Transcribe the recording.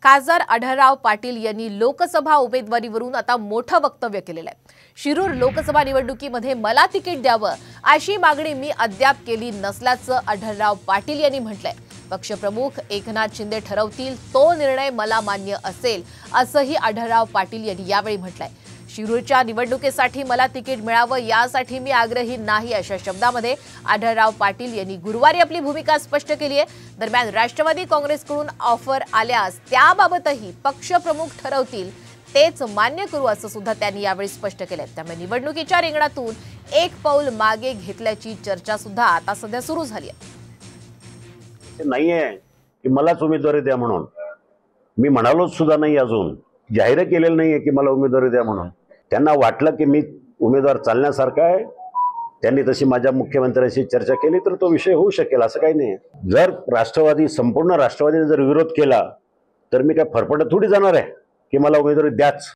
खासदार आढळराव पाटील यांनी लोकसभा उमेदवारीवरून आता मोठं वक्तव्य केलेलं आहे। शिरूर लोकसभा निवडणुकीमध्ये मला तिकीट द्यावं अशी मागणी मी अद्याप केली नसल्याचं आढळराव पाटील यांनी म्हटलंय। पक्षप्रमुख एकनाथ शिंदे ठरवतील तो निर्णय मला मान्य असेल असंही आढळराव पाटील यांनी यावेळी म्हटलंय। शिरूरच्या निवडणुकीसाठी मला तिकीट मिळावं यासाठी मी आग्रही नाही अशा शब्दामध्ये आढळराव पाटील यांनी गुरुवारी आपली भूमिका स्पष्ट केली आहे। दरम्यान राष्ट्रवादी काँग्रेसकडून ऑफर आल्यास त्याबाबतही पक्षप्रमुख ठरवतील तेच मान्य करू असं सुद्धा त्यांनी यावेळी स्पष्ट केलंय। त्यामुळे निवडणुकीच्या रिंगणातून एक पाऊल मागे घेतल्याची चर्चा सुद्धा आता सध्या सुरू झाली आहे। नाहीये की मलाच उमेदवारी द्या म्हणून मी म्हणालोच सुद्धा नाही, अजून जाहीर केलेलं नाहीये की मला उमेदवारी द्या म्हणून। त्यांना वाटलं की मी उमेदवार चालण्यासारखा आहे, त्यांनी तशी माझ्या मुख्यमंत्र्यांशी चर्चा केली तर तो विषय होऊ शकेल, असं काही नाही। जर संपूर्ण राष्ट्रवादीने जर विरोध केला तर मी काय फरफटत थोडी जाणार आहे की मला उमेदवारी द्याच।